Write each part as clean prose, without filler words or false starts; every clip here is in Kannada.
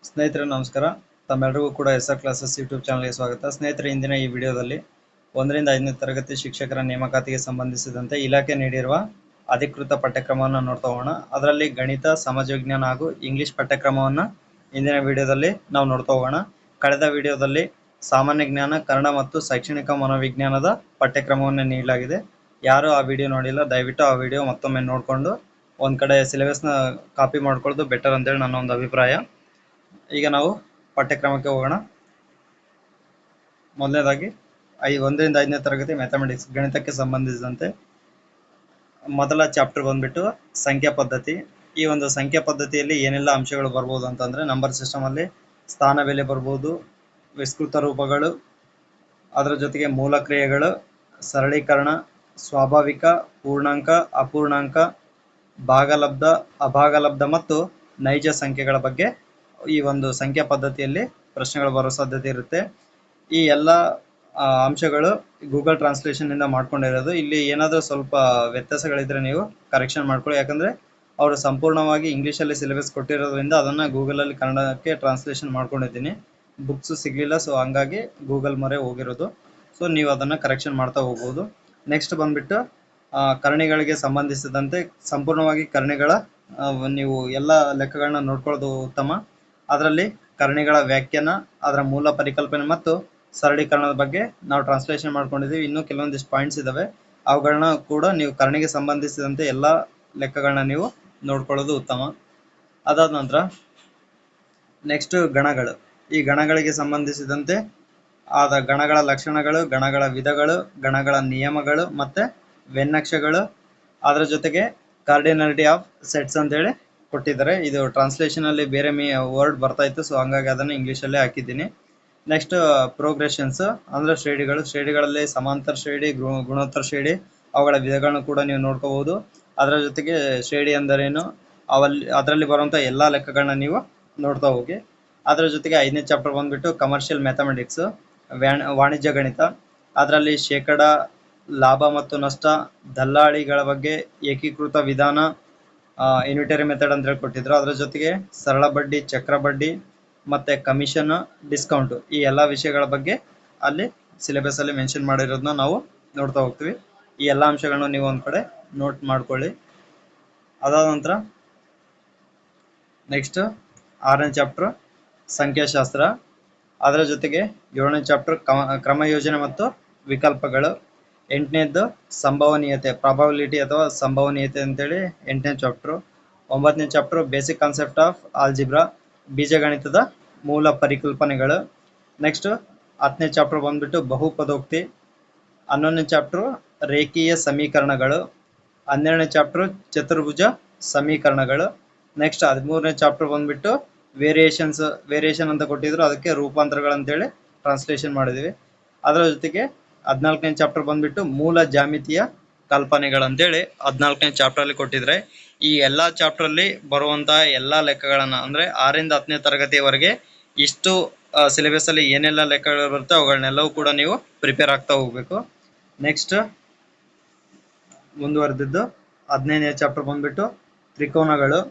ಸ್ನೇಹಿತರೆ ನಮಸ್ಕಾರ. ತಮ್ಮೆಲ್ಲರಿಗೂ ಕೂಡ SR ಕ್ಲಾಸಸ್ ಯೂಟ್ಯೂಬ್ ಚಾನಲ್ಗೆ ಸ್ವಾಗತ. ಸ್ನೇಹಿತರೆ, ಇಂದಿನ ಈ ವಿಡಿಯೋದಲ್ಲಿ 1ರಿಂದ 5ನೇ ತರಗತಿ ಶಿಕ್ಷಕರ ನೇಮಕಾತಿಗೆ ಸಂಬಂಧಿಸಿದಂತೆ ಇಲಾಖೆ ನೀಡಿರುವ ಅಧಿಕೃತ ಪಠ್ಯಕ್ರಮವನ್ನು ನೋಡ್ತಾ ಹೋಗೋಣ. ಅದರಲ್ಲಿ ಗಣಿತ, ಸಮಾಜ ವಿಜ್ಞಾನ ಹಾಗೂ ಇಂಗ್ಲಿಷ್ ಪಠ್ಯಕ್ರಮವನ್ನು ಇಂದಿನ ವಿಡಿಯೋದಲ್ಲಿ ನಾವು ನೋಡ್ತಾ ಹೋಗೋಣ. ಕಳೆದ ವಿಡಿಯೋದಲ್ಲಿ ಸಾಮಾನ್ಯ ಜ್ಞಾನ, ಕನ್ನಡ ಮತ್ತು ಶೈಕ್ಷಣಿಕ ಮನೋವಿಜ್ಞಾನದ ಪಠ್ಯಕ್ರಮವನ್ನು ನೀಡಲಾಗಿದೆ. ಯಾರು ಆ ವಿಡಿಯೋ ನೋಡಿಲ್ಲ, ದಯವಿಟ್ಟು ಆ ವಿಡಿಯೋ ಮತ್ತೊಮ್ಮೆ ನೋಡಿಕೊಂಡು ಒಂದು ಕಡೆ ಸಿಲೆಬಸ್ನ ಕಾಪಿ ಮಾಡ್ಕೊಳ್ಳೋದು ಬೆಟರ್ ಅಂತೇಳಿ ನನ್ನ ಒಂದು ಅಭಿಪ್ರಾಯ. ಈಗ ನಾವು ಪಠ್ಯಕ್ರಮಕ್ಕೆ ಹೋಗೋಣ. ಮೊದಲನೇದಾಗಿ 1ರಿಂದ 5ನೇ ತರಗತಿ ಮ್ಯಾಥಮೆಟಿಕ್ಸ್ ಗಣಿತಕ್ಕೆ ಸಂಬಂಧಿಸಿದಂತೆ ಮೊದಲ ಚಾಪ್ಟರ್ ಬಂದ್ಬಿಟ್ಟು ಸಂಖ್ಯಾ ಪದ್ಧತಿ. ಈ ಒಂದು ಸಂಖ್ಯಾ ಪದ್ಧತಿಯಲ್ಲಿ ಏನೆಲ್ಲ ಅಂಶಗಳು ಬರ್ಬೋದು ಅಂತಂದರೆ, ನಂಬರ್ ಸಿಸ್ಟಮ್ ಅಲ್ಲಿ ಸ್ಥಾನ ಬೆಲೆ ಬರ್ಬೋದು, ವಿಸ್ತೃತ ರೂಪಗಳು, ಅದರ ಜೊತೆಗೆ ಮೂಲ ಕ್ರಿಯೆಗಳು, ಸರಳೀಕರಣ, ಸ್ವಾಭಾವಿಕ, ಪೂರ್ಣಾಂಕ, ಅಪೂರ್ಣಾಂಕ, ಭಾಗಲಬ್ಧ, ಅಭಾಗಲಬ್ಧ ಮತ್ತು ನೈಜ ಸಂಖ್ಯೆಗಳ ಬಗ್ಗೆ ಈ ಒಂದು ಸಂಖ್ಯಾ ಪದ್ಧತಿಯಲ್ಲಿ ಪ್ರಶ್ನೆಗಳು ಬರೋ ಸಾಧ್ಯತೆ ಇರುತ್ತೆ. ಈ ಎಲ್ಲ ಅಂಶಗಳು ಗೂಗಲ್ ಟ್ರಾನ್ಸ್ಲೇಷನ್ ಇಂದ ಮಾಡ್ಕೊಂಡಿರೋದು. ಇಲ್ಲಿ ಏನಾದರೂ ಸ್ವಲ್ಪ ವ್ಯತ್ಯಾಸಗಳಿದ್ರೆ ನೀವು ಕರೆಕ್ಷನ್ ಮಾಡ್ಕೊಳ್ಳಿ. ಯಾಕಂದ್ರೆ ಅವರು ಸಂಪೂರ್ಣವಾಗಿ ಇಂಗ್ಲೀಷಲ್ಲಿ ಸಿಲೆಬಸ್ ಕೊಟ್ಟಿರೋದ್ರಿಂದ ಅದನ್ನ ಗೂಗಲಲ್ಲಿ ಕನ್ನಡಕ್ಕೆ ಟ್ರಾನ್ಸ್ಲೇಷನ್ ಮಾಡ್ಕೊಂಡಿದ್ದೀನಿ. ಬುಕ್ಸ್ ಸಿಗ್ಲಿಲ್ಲ, ಸೊ ಹಂಗಾಗಿ ಗೂಗಲ್ ಮೊರೆ ಹೋಗಿರೋದು. ಸೊ ನೀವು ಅದನ್ನ ಕರೆಕ್ಷನ್ ಮಾಡ್ತಾ ಹೋಗ್ಬೋದು. ನೆಕ್ಸ್ಟ್ ಬಂದ್ಬಿಟ್ಟು ಕರ್ಣಿಗಳಿಗೆ ಸಂಬಂಧಿಸಿದಂತೆ ಸಂಪೂರ್ಣವಾಗಿ ಕರ್ಣಿಗಳ ನೀವು ಎಲ್ಲ ಲೆಕ್ಕಗಳನ್ನ ನೋಡ್ಕೊಳ್ಳೋದು ಉತ್ತಮ. ಅದರಲ್ಲಿ ಕರ್ಣಿಗಳ ವ್ಯಾಖ್ಯಾನ, ಅದರ ಮೂಲ ಪರಿಕಲ್ಪನೆ ಮತ್ತು ಸರಳೀಕರಣದ ಬಗ್ಗೆ ನಾವು ಟ್ರಾನ್ಸ್ಲೇಷನ್ ಮಾಡ್ಕೊಂಡಿದ್ದೀವಿ. ಇನ್ನೂ ಕೆಲವೊಂದಿಷ್ಟು ಪಾಯಿಂಟ್ಸ್ ಇದಾವೆ, ಅವುಗಳನ್ನ ಕೂಡ ನೀವು ಕರ್ಣಿಗೆ ಸಂಬಂಧಿಸಿದಂತೆ ಎಲ್ಲ ಲೆಕ್ಕಗಳನ್ನ ನೀವು ನೋಡ್ಕೊಳ್ಳೋದು ಉತ್ತಮ. ಅದಾದ ನಂತರ ನೆಕ್ಸ್ಟ್ ಗಣಗಳು. ಈ ಗಣಗಳಿಗೆ ಸಂಬಂಧಿಸಿದಂತೆ ಆದ ಗಣಗಳ ಲಕ್ಷಣಗಳು, ಗಣಗಳ ವಿಧಗಳು, ಗಣಗಳ ನಿಯಮಗಳು ಮತ್ತೆ ವೆನ್ನಕ್ಷಗಳು, ಅದರ ಜೊತೆಗೆ ಕಾರ್ಡಿನಾಲಿಟಿ ಆಫ್ ಸೆಟ್ಸ್ ಅಂತೇಳಿ ಕೊಟ್ಟಿದ್ದಾರೆ. ಇದು ಟ್ರಾನ್ಸ್ಲೇಷನ್ ಅಲ್ಲಿ ಬೇರೆ ವರ್ಡ್ ಬರ್ತಾ ಇತ್ತು, ಸೊ ಹಂಗಾಗಿ ಅದನ್ನು ಇಂಗ್ಲೀಷಲ್ಲೇ ಹಾಕಿದ್ದೀನಿ. ನೆಕ್ಸ್ಟ್ ಪ್ರೋಗ್ರೆಷನ್ಸ್ ಅಂದ್ರೆ ಶ್ರೇಣಿಗಳು. ಶ್ರೇಣಿಗಳಲ್ಲಿ ಸಮಾಂತರ ಶ್ರೇಣಿ, ಗುಣೋತ್ತರ ಶ್ರೇಣಿ, ಅವುಗಳ ವಿಧಗಳನ್ನು ಕೂಡ ನೀವು ನೋಡ್ಕೋಬಹುದು. ಅದರ ಜೊತೆಗೆ ಶ್ರೇಣಿ ಅಂದರೇನು, ಅದರಲ್ಲಿ ಬರುವಂತಹ ಎಲ್ಲಾ ಲೆಕ್ಕಗಳನ್ನ ನೀವು ನೋಡ್ತಾ ಹೋಗಿ. ಅದರ ಜೊತೆಗೆ 5ನೇ ಚಾಪ್ಟರ್ ಬಂದ್ಬಿಟ್ಟು ಕಮರ್ಷಿಯಲ್ ಮ್ಯಾಥಮೆಟಿಕ್ಸ್, ವಾಣಿಜ್ಯ ಗಣಿತ. ಅದರಲ್ಲಿ ಶೇಕಡ, ಲಾಭ ಮತ್ತು ನಷ್ಟ, ದಲ್ಲಾಳಿಗಳ ಬಗ್ಗೆ, ಏಕೀಕೃತ ವಿಧಾನ, ಯೂನಿಟರಿ ಮೆಥಡ್ ಅಂತ ಕೊಟ್ಟಿದ್ರು. ಅದರ ಜೊತೆಗೆ ಸರಳ ಬಡ್ಡಿ, ಚಕ್ರ ಬಡ್ಡಿ ಮತ್ತೆ ಕಮಿಷನ್, ಡಿಸ್ಕೌಂಟ್, ಈ ಎಲ್ಲಾ ವಿಷಯಗಳ ಬಗ್ಗೆ ಅಲ್ಲಿ ಸಿಲೆಬಸ್ ಅಲ್ಲಿ ಮೆನ್ಷನ್ ಮಾಡಿರೋದನ್ನ ನಾವು ನೋಡ್ತಾ ಹೋಗ್ತೀವಿ. ಈ ಎಲ್ಲಾ ಅಂಶಗಳನ್ನ ನೀವು ಒಂದ್ ಕಡೆ ನೋಟ್ ಮಾಡ್ಕೊಳ್ಳಿ. ಅದಾದ ನಂತರ ನೆಕ್ಸ್ಟ್ 6ನೇ ಚಾಪ್ಟರ್ ಸಂಖ್ಯಾಶಾಸ್ತ್ರ. ಅದರ ಜೊತೆಗೆ 7ನೇ ಚಾಪ್ಟರ್ ಕ್ರಮ ಯೋಜನೆ ಮತ್ತು ವಿಕಲ್ಪಗಳು. 8ನೇದ್ದು ಸಂಭವನೀಯತೆ, ಪ್ರಾಬಬಿಲಿಟಿ ಅಥವಾ ಸಂಭವನೀಯತೆ ಅಂತೇಳಿ 8ನೇ ಚಾಪ್ಟರ್. 9ನೇ chapter basic concept of algebra, ಬೀಜಗಣಿತದ ಮೂಲ ಪರಿಕಲ್ಪನೆಗಳು. ನೆಕ್ಸ್ಟ್ 10ನೇ ಚಾಪ್ಟರ್ ಬಂದ್ಬಿಟ್ಟು ಬಹುಪದೋಕ್ತಿ. 11ನೇ ಚಾಪ್ಟರ್ ರೇಖೀಯ ಸಮೀಕರಣಗಳು. 12ನೇ ಚಾಪ್ಟರ್ ಚತುರ್ಭುಜ ಸಮೀಕರಣಗಳು. ನೆಕ್ಸ್ಟ್ 13ನೇ ಚಾಪ್ಟರ್ ಬಂದ್ಬಿಟ್ಟು ವೇರಿಯೇಷನ್ ಅಂತ ಕೊಟ್ಟಿದ್ರು, ಅದಕ್ಕೆ ರೂಪಾಂತರಗಳಂತೇಳಿ ಟ್ರಾನ್ಸ್ಲೇಷನ್ ಮಾಡಿದ್ವಿ. ಅದರ ಜೊತೆಗೆ 14ನೇ ಚಾಪ್ಟರ್ ಬಂದ್ಬಿಟ್ಟು ಮೂಲ ಜಾಮಿತಿಯ ಕಲ್ಪನೆಗಳಂತೇಳಿ 14ನೇ ಚಾಪ್ಟರ್ ಅಲ್ಲಿ ಕೊಟ್ಟಿದ್ರೆ, ಈ ಎಲ್ಲಾ ಚಾಪ್ಟರ್ ಅಲ್ಲಿ ಬರುವಂತಹ ಎಲ್ಲಾ ಲೆಕ್ಕಗಳನ್ನ ಅಂದ್ರೆ 6ರಿಂದ 10ನೇ ತರಗತಿಯವರೆಗೆ ಇಷ್ಟು ಸಿಲೆಬಸ್ ಅಲ್ಲಿ ಏನೆಲ್ಲ ಲೆಕ್ಕಗಳು ಬರುತ್ತೆ ಅವುಗಳನ್ನೆಲ್ಲವೂ ಕೂಡ ನೀವು ಪ್ರಿಪೇರ್ ಆಗ್ತಾ ಹೋಗ್ಬೇಕು. ನೆಕ್ಸ್ಟ್ ಮುಂದುವರೆದಿದ್ದು 15ನೇ ಚಾಪ್ಟರ್ ಬಂದ್ಬಿಟ್ಟು ತ್ರಿಕೋನಗಳು.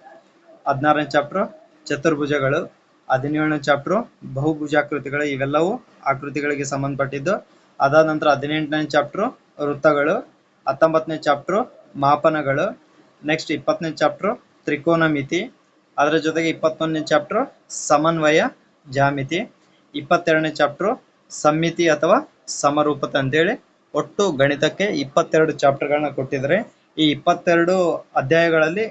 16ನೇ ಚಾಪ್ಟರ್ ಚತುರ್ಭುಜಗಳು. 17ನೇ ಚಾಪ್ಟರ್ ಬಹುಭುಜಾಕೃತಿಗಳು, ಇವೆಲ್ಲವೂ ಆಕೃತಿಗಳಿಗೆ ಸಂಬಂಧಪಟ್ಟಿದ್ದು. ಅದಾದ ನಂತರ 18ನೇ ಚಾಪ್ಟರ್ ವೃತ್ತಗಳು. 19ನೇ ಚಾಪ್ಟರ್ ಮಾಪನಗಳು. ನೆಕ್ಸ್ಟ್ 20ನೇ ಚಾಪ್ಟರ್ ತ್ರಿಕೋನ ಮಿತಿ. ಅದರ ಜೊತೆಗೆ 21ನೇ ಚಾಪ್ಟರ್ ಸಮನ್ವಯ ಜಾಮಿತಿ. 22ನೇ ಚಾಪ್ಟರ್ ಸಮ್ಮಿತಿ ಅಥವಾ ಸಮರೂಪತೆ ಅಂತೇಳಿ ಒಟ್ಟು ಗಣಿತಕ್ಕೆ 22 ಚಾಪ್ಟರ್ಗಳನ್ನ ಕೊಟ್ಟಿದ್ದಾರೆ. ಈ 22 ಅಧ್ಯಾಯಗಳಲ್ಲಿ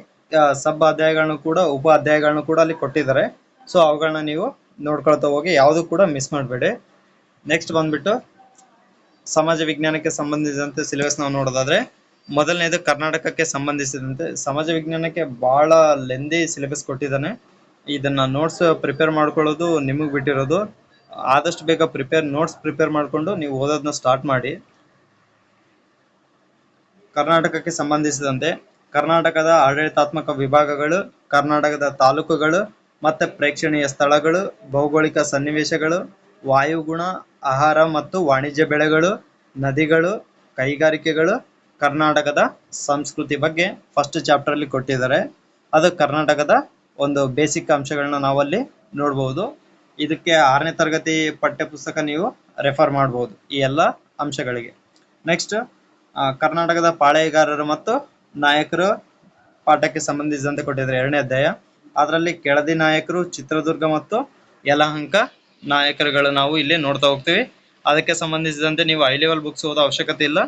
ಸಬ್ ಅಧ್ಯಾಯಗಳನ್ನು ಕೂಡ, ಉಪ ಅಧ್ಯಾಯಗಳನ್ನು ಕೂಡ ಅಲ್ಲಿ ಕೊಟ್ಟಿದ್ದಾರೆ. ಸೊ ಅವುಗಳನ್ನ ನೀವು ನೋಡ್ಕೊಳ್ತಾ ಹೋಗಿ, ಯಾವುದು ಕೂಡ ಮಿಸ್ ಮಾಡಬೇಡಿ. ನೆಕ್ಸ್ಟ್ ಬಂದ್ಬಿಟ್ಟು ಸಮಾಜ ವಿಜ್ಞಾನಕ್ಕೆ ಸಂಬಂಧಿಸಿದಂತೆ ಸಿಲೆಬಸ್ ನಾವು ನೋಡೋದಾದ್ರೆ, ಮೊದಲನೇದು ಕರ್ನಾಟಕಕ್ಕೆ ಸಂಬಂಧಿಸಿದಂತೆ ಸಮಾಜ ವಿಜ್ಞಾನಕ್ಕೆ ಬಹಳ ಲೆಂದಿ ಸಿಲೆಬಸ್ ಕೊಟ್ಟಿದ್ದಾನೆ. ಇದನ್ನ ನೋಟ್ಸ್ ಪ್ರಿಪೇರ್ ಮಾಡ್ಕೊಳ್ಳೋದು ನಿಮಗೆ ಬಿಟ್ಟಿರೋದು. ಆದಷ್ಟು ಬೇಗ ನೋಟ್ಸ್ ಪ್ರಿಪೇರ್ ಮಾಡ್ಕೊಂಡು ನೀವು ಓದೋದನ್ನ ಸ್ಟಾರ್ಟ್ ಮಾಡಿ. ಕರ್ನಾಟಕಕ್ಕೆ ಸಂಬಂಧಿಸಿದಂತೆ ಕರ್ನಾಟಕದ ಆಡಳಿತಾತ್ಮಕ ವಿಭಾಗಗಳು, ಕರ್ನಾಟಕದ ತಾಲೂಕುಗಳು ಮತ್ತೆ ಪ್ರೇಕ್ಷಣೀಯ ಸ್ಥಳಗಳು, ಭೌಗೋಳಿಕ ಸನ್ನಿವೇಶಗಳು, ವಾಯುಗುಣ, ಆಹಾರ ಮತ್ತು ವಾಣಿಜ್ಯ ಬೆಳೆಗಳು, ನದಿಗಳು, ಕೈಗಾರಿಕೆಗಳು, ಕರ್ನಾಟಕದ ಸಂಸ್ಕೃತಿ ಬಗ್ಗೆ ಫಸ್ಟ್ ಚಾಪ್ಟರ್ ಅಲ್ಲಿ ಕೊಟ್ಟಿದ್ದಾರೆ. ಅದು ಕರ್ನಾಟಕದ ಒಂದು ಬೇಸಿಕ್ ಅಂಶಗಳನ್ನ ನಾವಲ್ಲಿ ನೋಡ್ಬೋದು. ಇದಕ್ಕೆ 6ನೇ ತರಗತಿ ಪಠ್ಯ ಪುಸ್ತಕ ನೀವು ರೆಫರ್ ಮಾಡಬಹುದು ಈ ಎಲ್ಲ ಅಂಶಗಳಿಗೆ. ನೆಕ್ಸ್ಟ್ ಕರ್ನಾಟಕದ ಪಾಳೆಯಗಾರರು ಮತ್ತು ನಾಯಕರು ಪಾಠಕ್ಕೆ ಸಂಬಂಧಿಸಿದಂತೆ ಕೊಟ್ಟಿದ್ದಾರೆ 2ನೇ ಅಧ್ಯಾಯ. ಅದರಲ್ಲಿ ಕೆಳದಿ ನಾಯಕರು, ಚಿತ್ರದುರ್ಗ ಮತ್ತು ಯಲಹಂಕ ನಾಯಕರುಗಳು ನಾವು ಇಲ್ಲಿ ನೋಡ್ತಾ ಹೋಗ್ತೀವಿ. ಅದಕ್ಕೆ ಸಂಬಂಧಿಸಿದಂತೆ ನೀವು ಹೈ ಲೆವೆಲ್ ಬುಕ್ಸ್ ಓದೋ ಅವಶ್ಯಕತೆ ಇಲ್ಲ.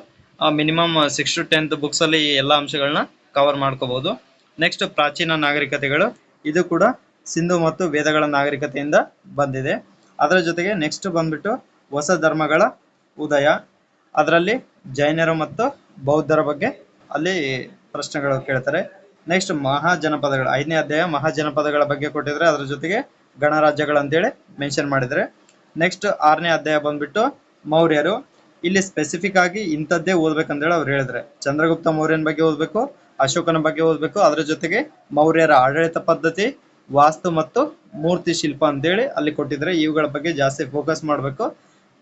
ಮಿನಿಮಮ್ 6 to 10th ಬುಕ್ಸ್ ಅಲ್ಲಿ ಈ ಎಲ್ಲ ಅಂಶಗಳನ್ನ ಕವರ್ ಮಾಡ್ಕೋಬಹುದು. ನೆಕ್ಸ್ಟ್ ಪ್ರಾಚೀನ ನಾಗರಿಕತೆಗಳು, ಇದು ಕೂಡ ಸಿಂಧು ಮತ್ತು ವೇದಗಳ ನಾಗರಿಕತೆಯಿಂದ ಬಂದಿದೆ. ಅದರ ಜೊತೆಗೆ ನೆಕ್ಸ್ಟ್ ಬಂದ್ಬಿಟ್ಟು ಹೊಸ ಧರ್ಮಗಳ ಉದಯ, ಅದರಲ್ಲಿ ಜೈನರು ಮತ್ತು ಬೌದ್ಧರ ಬಗ್ಗೆ ಅಲ್ಲಿ ಪ್ರಶ್ನೆಗಳು ಕೇಳ್ತಾರೆ. ನೆಕ್ಸ್ಟ್ ಮಹಾಜನಪದಗಳು, 5ನೇ ಅಧ್ಯಾಯ ಮಹಾಜನಪದಗಳ ಬಗ್ಗೆ ಕೊಟ್ಟಿದ್ರೆ, ಅದರ ಜೊತೆಗೆ ಗಣರಾಜ್ಯಗಳು ಅಂತೇಳಿ ಮೆನ್ಷನ್ ಮಾಡಿದ್ರೆ. ನೆಕ್ಸ್ಟ್ 6ನೇ ಅಧ್ಯಾಯ ಬಂದ್ಬಿಟ್ಟು ಮೌರ್ಯರು. ಇಲ್ಲಿ ಸ್ಪೆಸಿಫಿಕ್ ಆಗಿ ಇಂಥದ್ದೇ ಓದ್ಬೇಕಂತೇಳಿ ಅವ್ರು ಹೇಳಿದ್ರೆ, ಚಂದ್ರಗುಪ್ತ ಮೌರ್ಯನ ಬಗ್ಗೆ ಓದ್ಬೇಕು, ಅಶೋಕನ ಬಗ್ಗೆ ಓದ್ಬೇಕು, ಅದರ ಜೊತೆಗೆ ಮೌರ್ಯರ ಆಡಳಿತ ಪದ್ಧತಿ, ವಾಸ್ತು ಮತ್ತು ಮೂರ್ತಿ ಶಿಲ್ಪ ಅಂತೇಳಿ ಅಲ್ಲಿ ಕೊಟ್ಟಿದ್ರೆ ಇವುಗಳ ಬಗ್ಗೆ ಜಾಸ್ತಿ ಫೋಕಸ್ ಮಾಡಬೇಕು.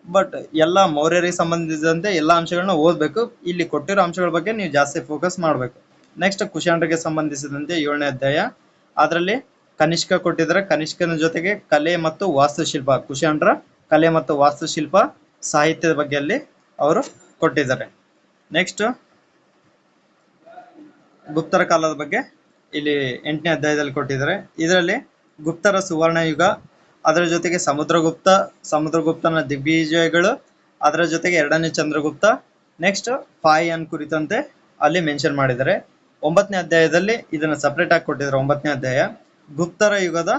ಬಟ್ ಎಲ್ಲ ಮೌರ್ಯರಿಗೆ ಸಂಬಂಧಿಸಿದಂತೆ ಎಲ್ಲ ಅಂಶಗಳನ್ನ ಓದ್ಬೇಕು. ಇಲ್ಲಿ ಕೊಟ್ಟಿರೋ ಅಂಶಗಳ ಬಗ್ಗೆ ನೀವು ಜಾಸ್ತಿ ಫೋಕಸ್ ಮಾಡಬೇಕು. ನೆಕ್ಸ್ಟ್ ಕುಶಾಣರಿಗೆ ಸಂಬಂಧಿಸಿದಂತೆ 7ನೇ ಅಧ್ಯಾಯ, ಅದರಲ್ಲಿ ಕನಿಷ್ಕ ಕೊಟ್ಟಿದ್ರೆ, ಕನಿಷ್ಕನ ಜೊತೆಗೆ ಕಲೆ ಮತ್ತು ವಾಸ್ತುಶಿಲ್ಪ, ಕುಶಾಣರ ಕಲೆ ಮತ್ತು ವಾಸ್ತುಶಿಲ್ಪ ಸಾಹಿತ್ಯದ ಬಗ್ಗೆ ಅಲ್ಲಿ ಅವರು ಕೊಟ್ಟಿದ್ದಾರೆ. ನೆಕ್ಸ್ಟ್ ಗುಪ್ತರ ಕಾಲದ ಬಗ್ಗೆ ಇಲ್ಲಿ 8ನೇ ಅಧ್ಯಾಯದಲ್ಲಿ ಕೊಟ್ಟಿದ್ದಾರೆ. ಇದರಲ್ಲಿ ಗುಪ್ತರ ಸುವರ್ಣ ಯುಗ, ಅದರ ಜೊತೆಗೆ ಸಮುದ್ರಗುಪ್ತನ ದಿಗ್ವಿಜಯಗಳು, ಅದರ ಜೊತೆಗೆ 2ನೇ ಚಂದ್ರಗುಪ್ತ, ನೆಕ್ಸ್ಟ್ ಫಾಯಿಯನ್ ಕುರಿತಂತೆ ಅಲ್ಲಿ ಮೆನ್ಷನ್ ಮಾಡಿದ್ದಾರೆ. 9ನೇ ಅಧ್ಯಾಯದಲ್ಲಿ ಇದನ್ನ ಸಪರೇಟ್ ಆಗಿ ಕೊಟ್ಟಿದ್ದಾರೆ. 9ನೇ ಅಧ್ಯಾಯ ಗುಪ್ತರ ಯುಗದ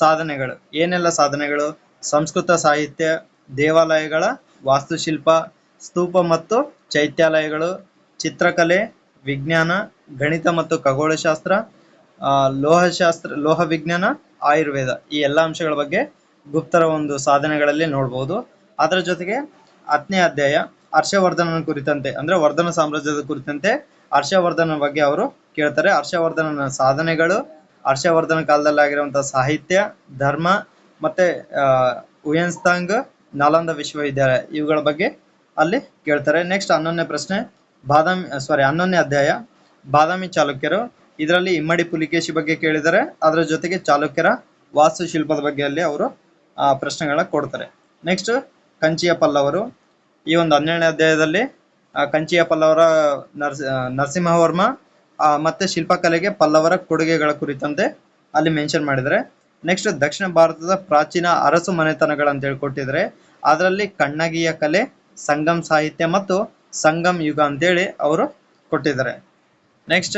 ಸಾಧನೆಗಳು, ಏನೆಲ್ಲ ಸಾಧನೆಗಳು, ಸಂಸ್ಕೃತ ಸಾಹಿತ್ಯ, ದೇವಾಲಯಗಳ ವಾಸ್ತುಶಿಲ್ಪ, ಸ್ತೂಪ ಮತ್ತು ಚೈತ್ಯಾಲಯಗಳು, ಚಿತ್ರಕಲೆ, ವಿಜ್ಞಾನ, ಗಣಿತ ಮತ್ತು ಖಗೋಳಶಾಸ್ತ್ರ, ಲೋಹ ವಿಜ್ಞಾನ, ಆಯುರ್ವೇದ, ಈ ಎಲ್ಲ ಅಂಶಗಳ ಬಗ್ಗೆ ಗುಪ್ತರ ಒಂದು ಸಾಧನೆಗಳಲ್ಲಿ ನೋಡಬಹುದು. ಅದರ ಜೊತೆಗೆ 10ನೇ ಅಧ್ಯಾಯ ಹರ್ಷವರ್ಧನನ ಕುರಿತಂತೆ, ಅಂದ್ರೆ ವರ್ಧನ ಸಾಮ್ರಾಜ್ಯದ ಕುರಿತಂತೆ ಹರ್ಷವರ್ಧನ ಬಗ್ಗೆ ಅವರು ಕೇಳ್ತಾರೆ. ಹರ್ಷವರ್ಧನನ ಸಾಧನೆಗಳು, ಹರ್ಷವರ್ಧನ ಕಾಲದಲ್ಲಿ ಆಗಿರುವಂತಹ ಸಾಹಿತ್ಯ, ಧರ್ಮ, ಮತ್ತೆ ಉಯನ್ಸ್ತಾಂಗ್, ನಾಲಂದ ವಿಶ್ವವಿದ್ಯಾಲಯ, ಇವುಗಳ ಬಗ್ಗೆ ಅಲ್ಲಿ ಕೇಳ್ತಾರೆ. ನೆಕ್ಸ್ಟ್ 11ನೇ ಪ್ರಶ್ನೆ 11ನೇ ಅಧ್ಯಾಯ ಬಾದಾಮಿ ಚಾಲುಕ್ಯರು. ಇದರಲ್ಲಿ ಇಮ್ಮಡಿ ಪುಲಿಕೇಶಿ ಬಗ್ಗೆ ಕೇಳಿದರೆ, ಅದರ ಜೊತೆಗೆ ಚಾಲುಕ್ಯರ ವಾಸ್ತುಶಿಲ್ಪದ ಬಗ್ಗೆ ಅಲ್ಲಿ ಅವರು ಪ್ರಶ್ನೆಗಳನ್ನ ಕೊಡ್ತಾರೆ. ನೆಕ್ಸ್ಟ್ ಕಂಚಿಯ ಪಲ್ಲವರು. ಈ ಒಂದು 12ನೇ ಅಧ್ಯಾಯದಲ್ಲಿ ಕಂಚಿಯ ಪಲ್ಲವರ ನರಸಿಂಹವರ್ಮ ಮತ್ತೆ ಶಿಲ್ಪಕಲೆಗೆ ಪಲ್ಲವರ ಕೊಡುಗೆಗಳ ಕುರಿತಂತೆ ಅಲ್ಲಿ ಮೆನ್ಷನ್ ಮಾಡಿದರೆ. ನೆಕ್ಸ್ಟ್ ದಕ್ಷಿಣ ಭಾರತದ ಪ್ರಾಚೀನ ಅರಸು ಮನೆತನಗಳು ಅಂತ ಹೇಳಿ ಕೊಟ್ಟಿದ್ರೆ, ಅದರಲ್ಲಿ ಕಣ್ಣಗಿಯ ಕಲೆ, ಸಂಗಮ್ ಸಾಹಿತ್ಯ ಮತ್ತು ಸಂಗಮ್ ಯುಗ ಅಂತೇಳಿ ಅವರು ಕೊಟ್ಟಿದ್ದಾರೆ. ನೆಕ್ಸ್ಟ್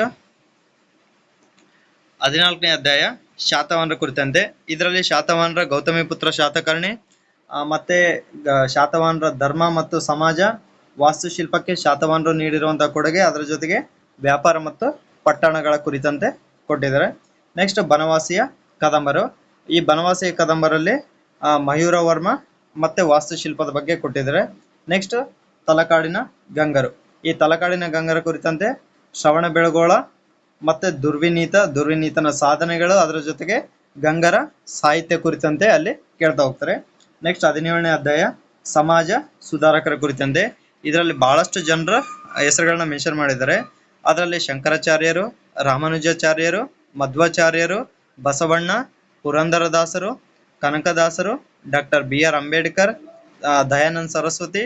14ನೇ ಅಧ್ಯಾಯ ಶಾತವಾಹನರ ಕುರಿತಂತೆ. ಇದರಲ್ಲಿ ಶಾತವಾಹನರ ಗೌತಮಿಪುತ್ರ ಶಾತಕರ್ಣಿ, ಮತ್ತೆ ಶಾತವಾಹನರ ಧರ್ಮ ಮತ್ತು ಸಮಾಜ, ವಾಸ್ತುಶಿಲ್ಪಕ್ಕೆ ಶಾತವಾಹನರು ನೀಡಿರುವಂತಹ ಕೊಡುಗೆ, ಅದರ ಜೊತೆಗೆ ವ್ಯಾಪಾರ ಮತ್ತು ಪಟ್ಟಣಗಳ ಕುರಿತಂತೆ ಕೊಟ್ಟಿದ್ದಾರೆ. ನೆಕ್ಸ್ಟ್ ಬನವಾಸಿಯ ಕದಂಬರು. ಈ ಬನವಾಸಿಯ ಕದಂಬರಲ್ಲಿ ಮಯೂರ ವರ್ಮ ಮತ್ತೆ ವಾಸ್ತುಶಿಲ್ಪದ ಬಗ್ಗೆ ಕೊಟ್ಟಿದ್ದಾರೆ. ನೆಕ್ಸ್ಟ್ ತಲಕಾಡಿನ ಗಂಗರು. ಈ ತಲಕಾಡಿನ ಗಂಗರ ಕುರಿತಂತೆ ಶ್ರವಣ ಬೆಳಗೋಳ ಮತ್ತೆ ದುರ್ವಿನೀತನ ಸಾಧನೆಗಳು, ಅದರ ಜೊತೆಗೆ ಗಂಗರ ಸಾಹಿತ್ಯ ಕುರಿತಂತೆ ಅಲ್ಲಿ ಕೇಳ್ತಾ ಹೋಗ್ತಾರೆ. ನೆಕ್ಸ್ಟ್ 17ನೇ ಅಧ್ಯಾಯ ಸಮಾಜ ಸುಧಾರಕರ ಕುರಿತಂತೆ. ಇದರಲ್ಲಿ ಬಹಳಷ್ಟು ಜನರ ಹೆಸರುಗಳನ್ನ ಮೆನ್ಷನ್ ಮಾಡಿದ್ದಾರೆ. ಅದರಲ್ಲಿ ಶಂಕರಾಚಾರ್ಯರು, ರಾಮಾನುಜಾಚಾರ್ಯರು, ಮಧ್ವಾಚಾರ್ಯರು, ಬಸವಣ್ಣ, ಪುರಂದರದಾಸರು, ಕನಕದಾಸರು, ಡಾಕ್ಟರ್ BR ಅಂಬೇಡ್ಕರ್, ದಯಾನಂದ ಸರಸ್ವತಿ,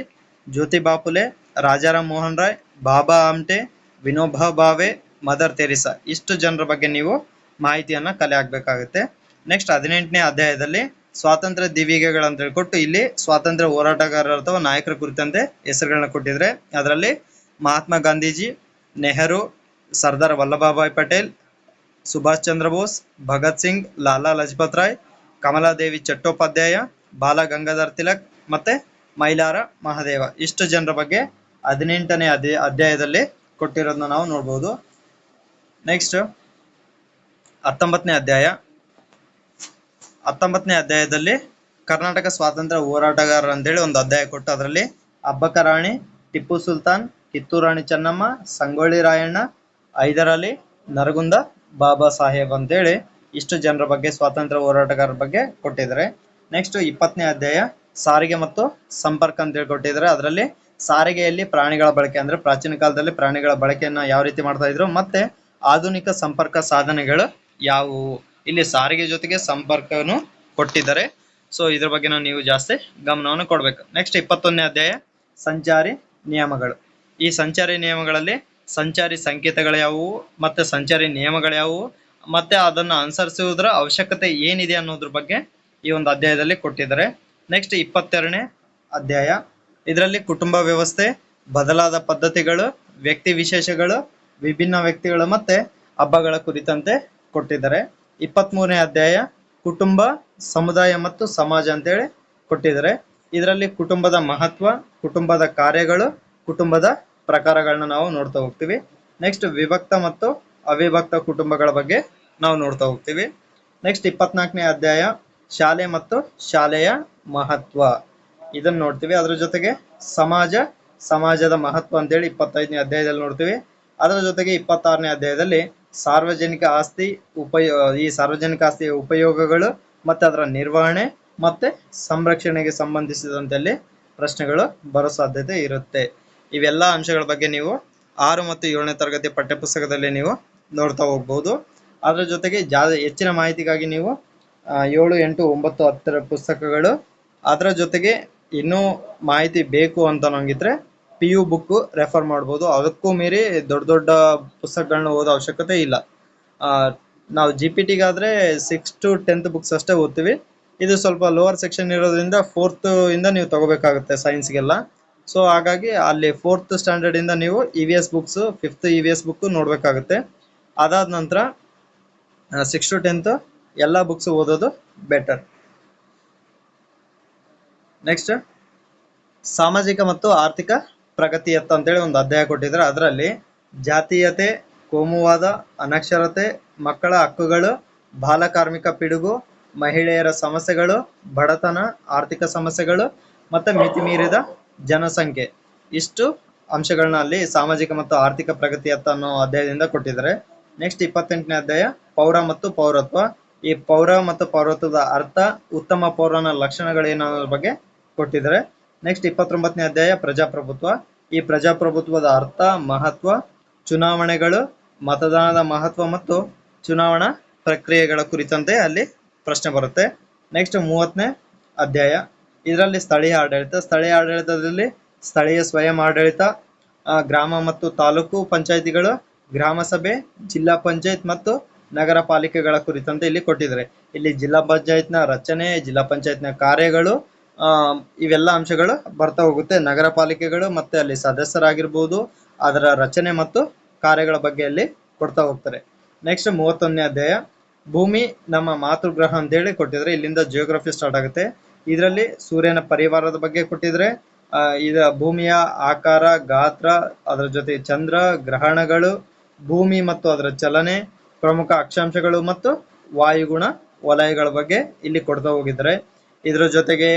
ಜ್ಯೋತಿಬಾ ಫುಲೆ, ರಾಜಾರಾಮ್ ಮೋಹನ್ ರಾಯ್, ಬಾಬಾ ಆಮ್ಟೆ, ವಿನೋಬಾ ಭಾವೆ, ಮದರ್ ತೆರಿಸಾ, ಇಷ್ಟು ಜನರ ಬಗ್ಗೆ ನೀವು ಮಾಹಿತಿಯನ್ನ ಕಲೆ ಹಾಕ್ಬೇಕಾಗುತ್ತೆ. ನೆಕ್ಸ್ಟ್ 18ನೇ ಅಧ್ಯಾಯದಲ್ಲಿ ಸ್ವಾತಂತ್ರ್ಯ ದಿವಿಗೆಗಳು ಅಂತ ಹೇಳ್ಕೊಟ್ಟು ಇಲ್ಲಿ ಸ್ವಾತಂತ್ರ್ಯ ಹೋರಾಟಗಾರರ ಅಥವಾ ನಾಯಕರ ಕುರಿತಂತೆ ಹೆಸರುಗಳನ್ನ ಕೊಟ್ಟಿದ್ರೆ, ಅದರಲ್ಲಿ ಮಹಾತ್ಮ ಗಾಂಧೀಜಿ, ನೆಹರು, ಸರ್ದಾರ್ ವಲ್ಲಭಭಾಯ್ ಪಟೇಲ್, ಸುಭಾಷ್ ಚಂದ್ರ ಬೋಸ್, ಭಗತ್ ಸಿಂಗ್, ಲಾಲಾ ಲಜಪತ್ ರಾಯ್, ಕಮಲಾದೇವಿ ಚಟ್ಟೋಪಾಧ್ಯಾಯ, ಬಾಲ ಗಂಗಾಧರ್ ತಿಲಕ್ ಮತ್ತೆ ಮೈಲಾರ ಮಹದೇವ, ಇಷ್ಟು ಜನರ ಬಗ್ಗೆ 18ನೇ ಅಧ್ಯಾಯದಲ್ಲಿ ಕೊಟ್ಟಿರೋದನ್ನ ನಾವು ನೋಡ್ಬೋದು. ನೆಕ್ಸ್ಟ್ 19ನೇ ಅಧ್ಯಾಯದಲ್ಲಿ ಕರ್ನಾಟಕ ಸ್ವಾತಂತ್ರ್ಯ ಹೋರಾಟಗಾರರು ಅಂತೇಳಿ ಒಂದು ಅಧ್ಯಾಯ ಕೊಟ್ಟು, ಅದರಲ್ಲಿ ಅಬ್ಬಕ್ಕ ರಾಣಿ, ಟಿಪ್ಪು ಸುಲ್ತಾನ್, ಕಿತ್ತೂರು ರಾಣಿ ಚೆನ್ನಮ್ಮ, ಸಂಗೊಳ್ಳಿ ರಾಯಣ್ಣ, ಹೈದರ್ ಅಲಿ, ನರಗುಂದ ಬಾಬಾ ಸಾಹೇಬ್ ಅಂತೇಳಿ ಇಷ್ಟು ಜನರ ಬಗ್ಗೆ ಸ್ವಾತಂತ್ರ್ಯ ಹೋರಾಟಗಾರರ ಬಗ್ಗೆ ಕೊಟ್ಟಿದ್ದಾರೆ. ನೆಕ್ಸ್ಟ್ 20ನೇ ಅಧ್ಯಾಯ ಸಾರಿಗೆ ಮತ್ತು ಸಂಪರ್ಕ ಅಂತೇಳಿ ಕೊಟ್ಟಿದ್ದಾರೆ. ಅದರಲ್ಲಿ ಸಾರಿಗೆಯಲ್ಲಿ ಪ್ರಾಣಿಗಳ ಬಳಕೆ, ಅಂದ್ರೆ ಪ್ರಾಚೀನ ಕಾಲದಲ್ಲಿ ಪ್ರಾಣಿಗಳ ಬಳಕೆಯನ್ನ ಯಾವ ರೀತಿ ಮಾಡ್ತಾ ಇದ್ರು, ಮತ್ತೆ ಆಧುನಿಕ ಸಂಪರ್ಕ ಸಾಧನೆಗಳು ಯಾವುವು ಇಲ್ಲಿ ಸಾರಿಗೆ ಜೊತೆಗೆ ಸಂಪರ್ಕವನ್ನು ಕೊಟ್ಟಿದ್ದಾರೆ. ಸೊ ಇದ್ರ ಬಗ್ಗೆ ನೀವು ಜಾಸ್ತಿ ಗಮನವನ್ನು ಕೊಡ್ಬೇಕು. ನೆಕ್ಸ್ಟ್ 21ನೇ ಅಧ್ಯಾಯ ಸಂಚಾರಿ ನಿಯಮಗಳು. ಈ ಸಂಚಾರಿ ನಿಯಮಗಳಲ್ಲಿ ಸಂಚಾರಿ ಸಂಕೇತಗಳು ಯಾವುವು ಮತ್ತೆ ಸಂಚಾರಿ ನಿಯಮಗಳು ಯಾವುವು ಮತ್ತೆ ಅದನ್ನು ಅನುಸರಿಸುವುದರ ಅವಶ್ಯಕತೆ ಏನಿದೆ ಅನ್ನೋದ್ರ ಬಗ್ಗೆ ಈ ಒಂದು ಅಧ್ಯಾಯದಲ್ಲಿ ಕೊಟ್ಟಿದ್ದಾರೆ. ನೆಕ್ಸ್ಟ್ 22ನೇ ಅಧ್ಯಾಯ, ಇದರಲ್ಲಿ ಕುಟುಂಬ ವ್ಯವಸ್ಥೆ, ಬದಲಾದ ಪದ್ಧತಿಗಳು, ವ್ಯಕ್ತಿ ವಿಶೇಷಗಳು, ವಿಭಿನ್ನ ವ್ಯಕ್ತಿಗಳು ಮತ್ತೆ ಹಬ್ಬಗಳ ಕುರಿತಂತೆ ಕೊಟ್ಟಿದ್ದಾರೆ. 23ನೇ ಅಧ್ಯಾಯ ಕುಟುಂಬ, ಸಮುದಾಯ ಮತ್ತು ಸಮಾಜ ಅಂತೇಳಿ ಕೊಟ್ಟಿದ್ದಾರೆ. ಇದರಲ್ಲಿ ಕುಟುಂಬದ ಮಹತ್ವ, ಕುಟುಂಬದ ಕಾರ್ಯಗಳು, ಕುಟುಂಬದ ಪ್ರಕಾರಗಳನ್ನ ನಾವು ನೋಡ್ತಾ ಹೋಗ್ತೀವಿ. ನೆಕ್ಸ್ಟ್ ವಿಭಕ್ತ ಮತ್ತು ಅವಿಭಕ್ತ ಕುಟುಂಬಗಳ ಬಗ್ಗೆ ನಾವು ನೋಡ್ತಾ ಹೋಗ್ತೀವಿ. ನೆಕ್ಸ್ಟ್ 24ನೇ ಅಧ್ಯಾಯ ಶಾಲೆ ಮತ್ತು ಶಾಲೆಯ ಮಹತ್ವ, ಇದನ್ನ ನೋಡ್ತೀವಿ. ಅದ್ರ ಜೊತೆಗೆ ಸಮಾಜದ ಮಹತ್ವ ಅಂತೇಳಿ 25ನೇ ಅಧ್ಯಾಯದಲ್ಲಿ ನೋಡ್ತೀವಿ. ಅದರ ಜೊತೆಗೆ 26ನೇ ಅಧ್ಯಾಯದಲ್ಲಿ ಸಾರ್ವಜನಿಕ ಆಸ್ತಿ ಈ ಸಾರ್ವಜನಿಕ ಆಸ್ತಿಯ ಉಪಯೋಗಗಳು ಮತ್ತೆ ಅದರ ನಿರ್ವಹಣೆ ಮತ್ತೆ ಸಂರಕ್ಷಣೆಗೆ ಸಂಬಂಧಿಸಿದಂತೆ ಪ್ರಶ್ನೆಗಳು ಬರೋ ಸಾಧ್ಯತೆ ಇರುತ್ತೆ. ಇವೆಲ್ಲ ಅಂಶಗಳ ಬಗ್ಗೆ ನೀವು 6 ಮತ್ತು 7ನೇ ತರಗತಿ ಪಠ್ಯಪುಸ್ತಕದಲ್ಲಿ ನೀವು ನೋಡ್ತಾ ಹೋಗ್ಬಹುದು. ಅದರ ಜೊತೆಗೆ ಹೆಚ್ಚಿನ ಮಾಹಿತಿಗಾಗಿ ನೀವು 7, 8, 9, 10 ಪುಸ್ತಕಗಳು, ಅದರ ಜೊತೆಗೆ ಇನ್ನೂ ಮಾಹಿತಿ ಬೇಕು ಅಂತ ನಂಗಿದ್ರೆ PU ಬುಕ್ ರೆಫರ್ ಮಾಡ್ಬೋದು. ಅದಕ್ಕೂ ಮೀರಿ ದೊಡ್ಡ ದೊಡ್ಡ ಪುಸ್ತಕಗಳನ್ನ ಓದೋ ಅವಶ್ಯಕತೆ ಇಲ್ಲ. ನಾವು GPTಗಾದ್ರೆ 6 to 10th ಬುಕ್ಸ್ ಅಷ್ಟೇ ಓದ್ತೀವಿ. ಇದು ಸ್ವಲ್ಪ ಲೋವರ್ ಸೆಕ್ಷನ್ ಇರೋದ್ರಿಂದ 4th ಇಂದ ನೀವು ತಗೋಬೇಕಾಗುತ್ತೆ ಸೈನ್ಸ್ಗೆಲ್ಲ. ಸೊ ಹಾಗಾಗಿ ಅಲ್ಲಿ 4th ಸ್ಟ್ಯಾಂಡರ್ಡ್ ಇಂದ ನೀವು EVS books, 5th EVS book ನೋಡ್ಬೇಕಾಗುತ್ತೆ. ಅದಾದ ನಂತರ 6 to 10th ಎಲ್ಲ ಬುಕ್ಸ್ ಓದೋದು ಬೆಟರ್. ನೆಕ್ಸ್ಟ್ ಸಾಮಾಜಿಕ ಮತ್ತು ಆರ್ಥಿಕ ಪ್ರಗತಿಯತ್ತ ಅಂತೇಳಿ ಒಂದು ಅಧ್ಯಾಯ ಕೊಟ್ಟಿದ್ದಾರೆ. ಅದರಲ್ಲಿ ಜಾತೀಯತೆ, ಕೋಮುವಾದ, ಅನಕ್ಷರತೆ, ಮಕ್ಕಳ ಹಕ್ಕುಗಳು, ಬಾಲಕಾರ್ಮಿಕ ಪಿಡುಗು, ಮಹಿಳೆಯರ ಸಮಸ್ಯೆಗಳು, ಬಡತನ, ಆರ್ಥಿಕ ಸಮಸ್ಯೆಗಳು ಮತ್ತೆ ಮಿತಿಮೀರಿದ ಜನಸಂಖ್ಯೆ, ಇಷ್ಟು ಅಂಶಗಳನ್ನ ಅಲ್ಲಿ ಸಾಮಾಜಿಕ ಮತ್ತು ಆರ್ಥಿಕ ಪ್ರಗತಿಯತ್ತ ಅನ್ನೋ ಅಧ್ಯಾಯದಿಂದ ಕೊಟ್ಟಿದ್ದಾರೆ. ನೆಕ್ಸ್ಟ್ 28ನೇ ಅಧ್ಯಾಯ ಪೌರ ಮತ್ತು ಪೌರತ್ವ. ಈ ಪೌರ ಮತ್ತು ಪೌರತ್ವದ ಅರ್ಥ, ಉತ್ತಮ ಪೌರನ ಲಕ್ಷಣಗಳೇನು ಅನ್ನೋದ್ರ ಬಗ್ಗೆ ಕೊಟ್ಟಿದ್ದಾರೆ. ನೆಕ್ಸ್ಟ್ 29ನೇ ಅಧ್ಯಾಯ ಪ್ರಜಾಪ್ರಭುತ್ವ. ಈ ಪ್ರಜಾಪ್ರಭುತ್ವದ ಅರ್ಥ, ಮಹತ್ವ, ಚುನಾವಣೆಗಳು, ಮತದಾನದ ಮಹತ್ವ ಮತ್ತು ಚುನಾವಣಾ ಪ್ರಕ್ರಿಯೆಗಳ ಕುರಿತಂತೆ ಅಲ್ಲಿ ಪ್ರಶ್ನೆ ಬರುತ್ತೆ. ನೆಕ್ಸ್ಟ್ 30ನೇ ಅಧ್ಯಾಯ, ಇದರಲ್ಲಿ ಸ್ಥಳೀಯ ಆಡಳಿತ. ಸ್ಥಳೀಯ ಆಡಳಿತದಲ್ಲಿ ಸ್ಥಳೀಯ ಸ್ವಯಂ ಆಡಳಿತ, ಗ್ರಾಮ ಮತ್ತು ತಾಲೂಕು ಪಂಚಾಯಿತಿಗಳು, ಗ್ರಾಮ ಸಭೆ, ಜಿಲ್ಲಾ ಪಂಚಾಯತ್ ಮತ್ತು ನಗರ ಪಾಲಿಕೆಗಳ ಕುರಿತಂತೆ ಇಲ್ಲಿ ಕೊಟ್ಟಿದ್ದಾರೆ. ಇಲ್ಲಿ ಜಿಲ್ಲಾ ಪಂಚಾಯತ್ನ ರಚನೆ, ಜಿಲ್ಲಾ ಪಂಚಾಯತ್ನ ಕಾರ್ಯಗಳು, ಇವೆಲ್ಲ ಅಂಶಗಳು ಬರ್ತಾ ಹೋಗುತ್ತೆ. ನಗರ ಪಾಲಿಕೆಗಳು ಮತ್ತೆ ಅಲ್ಲಿ ಸದಸ್ಯರಾಗಿರ್ಬೋದು, ಅದರ ರಚನೆ ಮತ್ತು ಕಾರ್ಯಗಳ ಬಗ್ಗೆ ಅಲ್ಲಿ ಕೊಡ್ತಾ ಹೋಗ್ತಾರೆ. ನೆಕ್ಸ್ಟ್ 31ನೇ ಅಧ್ಯಾಯ ಭೂಮಿ ನಮ್ಮ ಮಾತೃಗ್ರಹ ಅಂತೇಳಿ ಕೊಟ್ಟಿದ್ರೆ, ಇಲ್ಲಿಂದ ಜಿಯೋಗ್ರಫಿ ಸ್ಟಾರ್ಟ್ ಆಗುತ್ತೆ. ಇದರಲ್ಲಿ ಸೂರ್ಯನ ಪರಿವಾರದ ಬಗ್ಗೆ ಕೊಟ್ಟಿದ್ರೆ, ಭೂಮಿಯ ಆಕಾರ, ಗಾತ್ರ, ಅದರ ಜೊತೆ ಚಂದ್ರ, ಗ್ರಹಣಗಳು, ಭೂಮಿ ಮತ್ತು ಅದರ ಚಲನೆ, ಪ್ರಮುಖ ಅಕ್ಷಾಂಶಗಳು ಮತ್ತು ವಾಯುಗುಣ ವಲಯಗಳ ಬಗ್ಗೆ ಇಲ್ಲಿ ಕೊಡ್ತಾ ಹೋಗಿದ್ದಾರೆ. ಇದರ ಜೊತೆಗೆ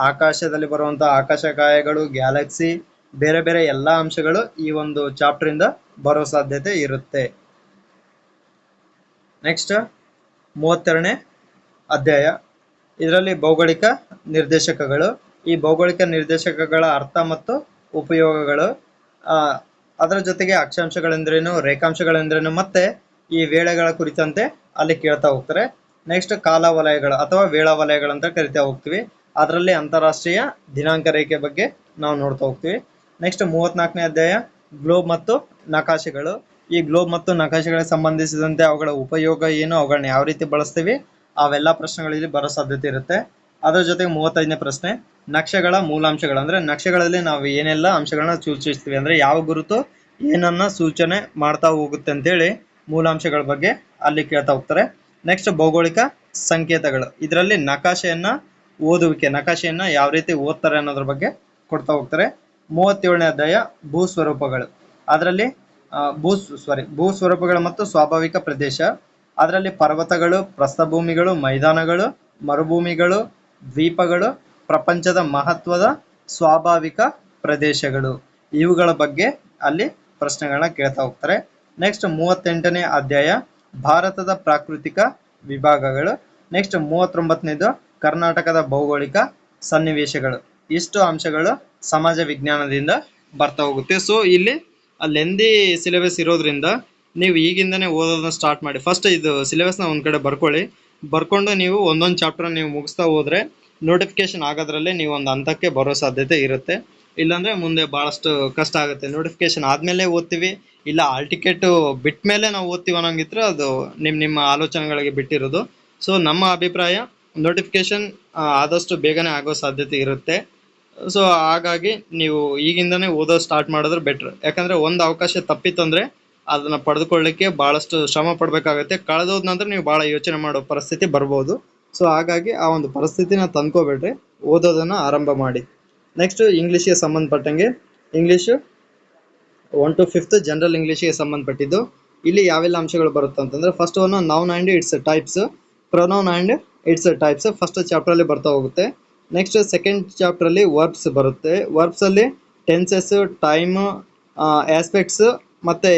ಆಕಾಶದಲ್ಲಿ ಬರುವಂತಹ ಆಕಾಶಕಾಯಗಳು, ಗ್ಯಾಲಕ್ಸಿ, ಬೇರೆ ಬೇರೆ ಎಲ್ಲಾ ಅಂಶಗಳು ಈ ಒಂದು ಚಾಪ್ಟರ್ ಇಂದ ಬರೋ ಸಾಧ್ಯತೆ ಇರುತ್ತೆ. ನೆಕ್ಸ್ಟ್ 32ನೇ ಅಧ್ಯಾಯ, ಇದರಲ್ಲಿ ಭೌಗೋಳಿಕ ನಿರ್ದೇಶಕಗಳು. ಈ ಭೌಗೋಳಿಕ ನಿರ್ದೇಶಕಗಳ ಅರ್ಥ ಮತ್ತು ಉಪಯೋಗಗಳು, ಅದರ ಜೊತೆಗೆ ಅಕ್ಷಾಂಶಗಳೆಂದ್ರೇನು, ರೇಖಾಂಶಗಳೆಂದ್ರೇನು ಮತ್ತೆ ಈ ವೇಳೆಗಳ ಕುರಿತಂತೆ ಅಲ್ಲಿ ಕೇಳ್ತಾ ಹೋಗ್ತಾರೆ. ನೆಕ್ಸ್ಟ್ ಕಾಲ ವಲಯಗಳು ಅಥವಾ ವೇಳಾ ವಲಯಗಳು ಅಂತ ಕರಿತಾ ಹೋಗ್ತೀವಿ. ಅದರಲ್ಲಿ ಅಂತಾರಾಷ್ಟ್ರೀಯ ದಿನಾಂಕ ರೇಖೆ ಬಗ್ಗೆ ನಾವು ನೋಡ್ತಾ ಹೋಗ್ತೀವಿ. ನೆಕ್ಸ್ಟ್ 34ನೇ ಅಧ್ಯಾಯ ಗ್ಲೋಬ್ ಮತ್ತು ನಕಾಶೆಗಳು. ಈ ಗ್ಲೋಬ್ ಮತ್ತು ನಕಾಶೆಗಳಿಗೆ ಸಂಬಂಧಿಸಿದಂತೆ ಅವುಗಳ ಉಪಯೋಗ ಏನು, ಅವುಗಳನ್ನ ಯಾವ ರೀತಿ ಬಳಸ್ತೀವಿ, ಅವೆಲ್ಲ ಪ್ರಶ್ನೆಗಳಲ್ಲಿ ಬರೋ ಸಾಧ್ಯತೆ ಇರುತ್ತೆ. ಅದರ ಜೊತೆಗೆ 35ನೇ ಪ್ರಶ್ನೆ ನಕ್ಷೆಗಳ ಮೂಲಾಂಶಗಳು. ಅಂದ್ರೆ ನಕ್ಷೆಗಳಲ್ಲಿ ನಾವು ಏನೆಲ್ಲ ಅಂಶಗಳನ್ನ ಸೂಚಿಸ್ತೀವಿ, ಅಂದ್ರೆ ಯಾವ ಗುರುತು ಏನನ್ನ ಸೂಚನೆ ಮಾಡ್ತಾ ಹೋಗುತ್ತೆ ಅಂತೇಳಿ ಮೂಲಾಂಶಗಳ ಬಗ್ಗೆ ಅಲ್ಲಿ ಕೇಳ್ತಾ ಹೋಗ್ತಾರೆ. ನೆಕ್ಸ್ಟ್ ಭೌಗೋಳಿಕ ಸಂಕೇತಗಳು. ಇದರಲ್ಲಿ ನಕಾಶೆಯನ್ನ ನಕಾಶೆಯನ್ನ ಯಾವ ರೀತಿ ಓದ್ತಾರೆ ಅನ್ನೋದ್ರ ಬಗ್ಗೆ ಕೊಡ್ತಾ ಹೋಗ್ತಾರೆ. 37ನೇ ಅಧ್ಯಾಯ ಭೂಸ್ವರೂಪಗಳು. ಅದರಲ್ಲಿ ಭೂಸ್ವರೂಪಗಳು ಮತ್ತು ಸ್ವಾಭಾವಿಕ ಪ್ರದೇಶ. ಅದರಲ್ಲಿ ಪರ್ವತಗಳು, ಪ್ರಸ್ಥಭೂಮಿಗಳು, ಮೈದಾನಗಳು, ಮರುಭೂಮಿಗಳು, ದ್ವೀಪಗಳು, ಪ್ರಪಂಚದ ಮಹತ್ವದ ಸ್ವಾಭಾವಿಕ ಪ್ರದೇಶಗಳು, ಇವುಗಳ ಬಗ್ಗೆ ಅಲ್ಲಿ ಪ್ರಶ್ನೆಗಳನ್ನ ಕೇಳ್ತಾ ಹೋಗ್ತಾರೆ. ನೆಕ್ಸ್ಟ್ 38ನೇ ಅಧ್ಯಾಯ ಭಾರತದ ಪ್ರಾಕೃತಿಕ ವಿಭಾಗಗಳು. ನೆಕ್ಸ್ಟ್ 39ನೇದು ಕರ್ನಾಟಕದ ಭೌಗೋಳಿಕ ಸನ್ನಿವೇಶಗಳು. ಇಷ್ಟು ಅಂಶಗಳು ಸಮಾಜ ವಿಜ್ಞಾನದಿಂದ ಬರ್ತಾ ಹೋಗುತ್ತೆ. ಸೊ ಇಲ್ಲಿ ಲೆಂದಿ ಸಿಲೆಬಸ್ ಇರೋದ್ರಿಂದ ನೀವು ಈಗಿಂದನೇ ಓದೋದನ್ನ ಸ್ಟಾರ್ಟ್ ಮಾಡಿ. ಫಸ್ಟ್ ಇದು ಸಿಲೆಬಸ್ನ ಒಂದು ಕಡೆ ಬರ್ಕೊಳ್ಳಿ. ಬರ್ಕೊಂಡು ನೀವು ಒಂದೊಂದು ಚಾಪ್ಟರ್ ನೀವು ಮುಗಿಸ್ತಾ ಹೋದ್ರೆ ನೋಟಿಫಿಕೇಶನ್ ಆಗೋದ್ರಲ್ಲೇ ನೀವು ಒಂದು ಹಂತಕ್ಕೆ ಬರೋ ಸಾಧ್ಯತೆ ಇರುತ್ತೆ. ಇಲ್ಲಾಂದ್ರೆ ಮುಂದೆ ಬಹಳಷ್ಟು ಕಷ್ಟ ಆಗುತ್ತೆ. ನೋಟಿಫಿಕೇಶನ್ ಆದ್ಮೇಲೆ ಓದ್ತೀವಿ, ಇಲ್ಲ ಹಾಲ್ ಟಿಕೆಟ್ ಬಿಟ್ಟ ಮೇಲೆ ನಾವು ಓದ್ತೀವಿ ಅನ್ನೋಂಗಿದ್ರೆ ಅದು ನಿಮ್ಮ ಆಲೋಚನೆಗಳಿಗೆ ಬಿಟ್ಟಿರೋದು. ಸೊ ನಮ್ಮ ಅಭಿಪ್ರಾಯ ನೋಟಿಫಿಕೇಶನ್ ಆದಷ್ಟು ಬೇಗನೆ ಆಗೋ ಸಾಧ್ಯತೆ ಇರುತ್ತೆ. ಸೊ ಹಾಗಾಗಿ ನೀವು ಈಗಿಂದನೇ ಓದೋದು ಸ್ಟಾರ್ಟ್ ಮಾಡಿದ್ರೆ ಬೆಟ್ರ್. ಯಾಕಂದ್ರೆ ಒಂದು ಅವಕಾಶ ತಪ್ಪಿತ್ತಂದ್ರೆ ಅದನ್ನ ಪಡೆದುಕೊಳ್ಳಿಕ್ಕೆ ಬಹಳಷ್ಟು ಶ್ರಮ ಪಡ್ಬೇಕಾಗತ್ತೆ. ಕಳೆದೋದ ನಂತರ ನೀವು ಬಹಳ ಯೋಚನೆ ಮಾಡೋ ಪರಿಸ್ಥಿತಿ ಬರ್ಬೋದು. ಸೊ ಹಾಗಾಗಿ ಆ ಒಂದು ಪರಿಸ್ಥಿತಿನ ತಂದ್ಕೋಬೇಡ್ರಿ, ಓದೋದನ್ನ ಆರಂಭ ಮಾಡಿ. ನೆಕ್ಸ್ಟ್ ಇಂಗ್ಲಿಷ್ಗೆ ಸಂಬಂಧಪಟ್ಟಂಗೆ ಇಂಗ್ಲಿಷ್ 1 to 5th ಜನರಲ್ ಇಂಗ್ಲಿಷ್ಗೆ ಸಂಬಂಧಪಟ್ಟಿದ್ದು. ಇಲ್ಲಿ ಯಾವೆಲ್ಲ ಅಂಶಗಳು ಬರುತ್ತೆ ಅಂತಂದ್ರೆ first one noun and its types, pronoun and its types first chapter ಅಲ್ಲಿ ಬರ್ತಾ ಹೋಗುತ್ತೆ. ನೆಕ್ಸ್ಟ್ ಸೆಕೆಂಡ್ ಚಾಪ್ಟರ್ ಅಲ್ಲಿ ವರ್ಬ್ಸ್ ಬರುತ್ತೆ. ವರ್ಬ್ಸ್ ಅಲ್ಲಿ ಟೆನ್ಸಸ್, ಟೈಮ್, ಆಸ್ಪೆಕ್ಟ್ಸ್ ಮತ್ತೆ